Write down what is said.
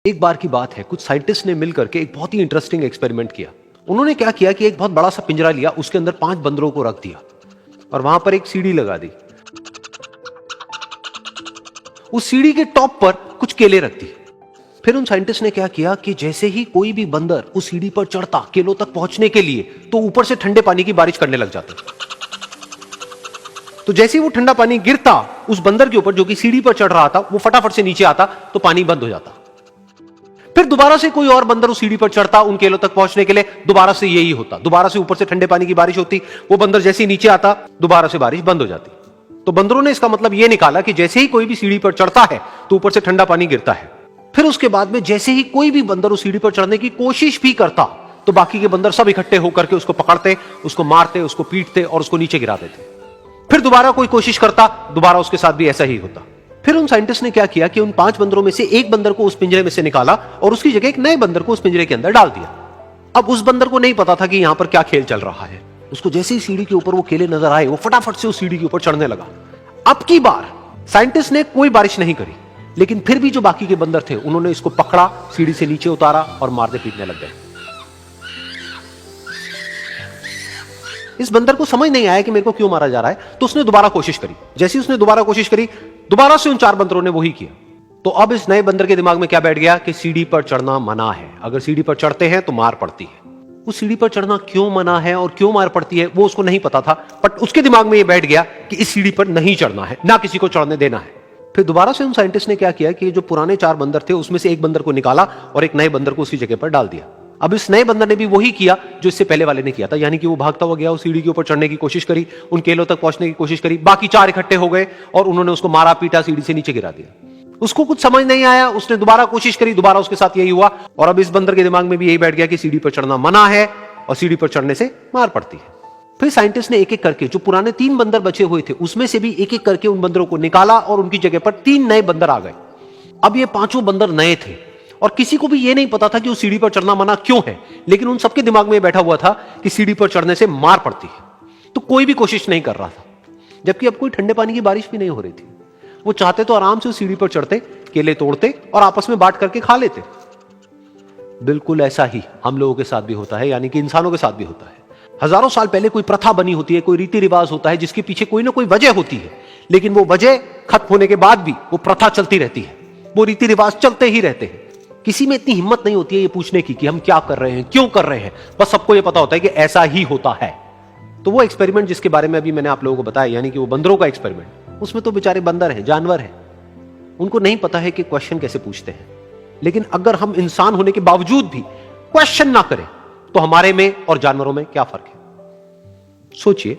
एक बार की बात है, कुछ साइंटिस्ट ने मिलकर के एक बहुत ही इंटरेस्टिंग एक्सपेरिमेंट किया। उन्होंने क्या किया कि एक बहुत बड़ा सा पिंजरा लिया, उसके अंदर 5 बंदरों को रख दिया और वहां पर एक सीढ़ी लगा दी। उस सीढ़ी के टॉप पर कुछ केले रख दिए। फिर उन साइंटिस्ट ने क्या किया कि जैसे ही कोई भी बंदर उस सीढ़ी पर चढ़ता केलों तक पहुंचने के लिए, तो ऊपर से ठंडे पानी की बारिश करने लग जाते। तो जैसे ही वो ठंडा पानी गिरता उस बंदर के ऊपर जो कि सीढ़ी पर चढ़ रहा था, वो फटाफट से नीचे आता तो पानी बंद हो जाता। फिर दोबारा से कोई और बंदर उस सीढ़ी पर चढ़ता उन केलों तक पहुंचने के लिए, दोबारा से यही होता। दोबारा से ऊपर से ठंडे पानी की बारिश होती, वो बंदर जैसे ही नीचे आता दोबारा से बारिश बंद हो जाती। तो बंदरों ने इसका मतलब यह निकाला कि जैसे ही कोई भी सीढ़ी पर चढ़ता है तो ऊपर से ठंडा पानी गिरता है। फिर उसके बाद में जैसे ही कोई भी बंदर उस सीढ़ी पर चढ़ने की कोशिश भी करता तो बाकी के बंदर सब इकट्ठे होकर के उसको पकड़ते, उसको मारते, उसको पीटते और उसको नीचे गिरा देते। फिर दोबारा कोई कोशिश करता, दोबारा उसके साथ भी ऐसा ही होता। फिर उन साइंटिस्ट ने क्या किया कि उन 5 बंदरों में से एक बंदर को उस पिंजरे में से निकाला और उसकी जगह एक नए बंदर को उस पिंजरे के अंदर डाल दिया। अब उस बंदर को नहीं पता था कि यहां पर क्या खेल चल रहा है। उसको जैसे ही सीढ़ी के ऊपर वो केले नजर आए, वो फटाफट से उस सीढ़ी के ऊपर चढ़ने लगा। अब की बार साइंटिस्ट ने कोई बारिश नहीं करी, लेकिन फिर भी जो बाकी के बंदर थे उन्होंने इसको पकड़ा, सीढ़ी से नीचे उतारा और मारने पीटने लग गए। इस बंदर को समझ नहीं आया कि मेरे को क्यों मारा जा रहा है, तो उसने दोबारा कोशिश करी। जैसे उसने दोबारा कोशिश करी, दोबारा से उन 4 बंदरों ने वही किया। तो अब इस नए बंदर के दिमाग में क्या बैठ गया कि सीढ़ी पर चढ़ना मना है, अगर सीढ़ी पर चढ़ते हैं तो मार पड़ती है। उस सीढ़ी पर चढ़ना क्यों मना है और क्यों मार पड़ती है वो उसको नहीं पता था, बट उसके दिमाग में यह बैठ गया कि इस सीढ़ी पर नहीं चढ़ना है, ना किसी को चढ़ने देना है। फिर दोबारा से उन साइंटिस्ट ने क्या किया कि जो पुराने 4 बंदर थे उसमें से एक बंदर को निकाला और एक नए बंदर को उसी जगह पर डाल दिया। अब इस नए बंदर ने भी वही किया जो इससे पहले वाले ने किया था, यानी कि वो भागता हुआ गया, उस सीढ़ी के ऊपर चढ़ने की कोशिश करी, उन केलों तक पहुंचने की कोशिश करी। बाकी 4 इकट्ठे हो गए और उन्होंने उसको मारा पीटा, सीढ़ी से नीचे गिरा दिया। उसको कुछ समझ नहीं आया, उसने दोबारा कोशिश करी, दोबारा उसके साथ यही हुआ। और अब इस बंदर के दिमाग में भी यही बैठ गया कि सीढ़ी पर चढ़ना मना है और सीढ़ी पर चढ़ने से मार पड़ती है। फिर साइंटिस्ट ने एक एक करके जो पुराने 3 बंदर बचे हुए थे उसमें से भी एक एक करके उन बंदरों को निकाला और उनकी जगह पर 3 नए बंदर आ गए। अब ये 5 बंदर नए थे और किसी को भी यह नहीं पता था कि उस सीढ़ी पर चढ़ना मना क्यों है, लेकिन उन सबके दिमाग में बैठा हुआ था कि सीढ़ी पर चढ़ने से मार पड़ती है। तो कोई भी कोशिश नहीं कर रहा था, जबकि अब कोई ठंडे पानी की बारिश भी नहीं हो रही थी। वो चाहते तो आराम से उस सीढ़ी पर चढ़ते, केले तोड़ते और आपस में बांट करके खा लेते। बिल्कुल ऐसा ही हम लोगों के साथ भी होता है, यानी कि इंसानों के साथ भी होता है। हजारों साल पहले कोई प्रथा बनी होती है, कोई रीति रिवाज होता है जिसके पीछे कोई ना कोई वजह होती है, लेकिन वो वजह खत्म होने के बाद भी वो प्रथा चलती रहती है, वो रीति रिवाज चलते ही रहते हैं। किसी में इतनी हिम्मत नहीं होती है ये पूछने की कि हम क्या कर रहे हैं, क्यों कर रहे हैं। बस सबको ये पता होता है कि ऐसा ही होता है। तो वो एक्सपेरिमेंट जिसके बारे में अभी मैंने आप लोगों को बताया, यानी कि वो बंदरों का एक्सपेरिमेंट, उसमें तो बेचारे बंदर हैं, जानवर हैं, उनको नहीं पता है कि क्वेश्चन कैसे पूछते हैं। लेकिन अगर हम इंसान होने के बावजूद भी क्वेश्चन ना करें तो हमारे में और जानवरों में क्या फर्क है, सोचिए।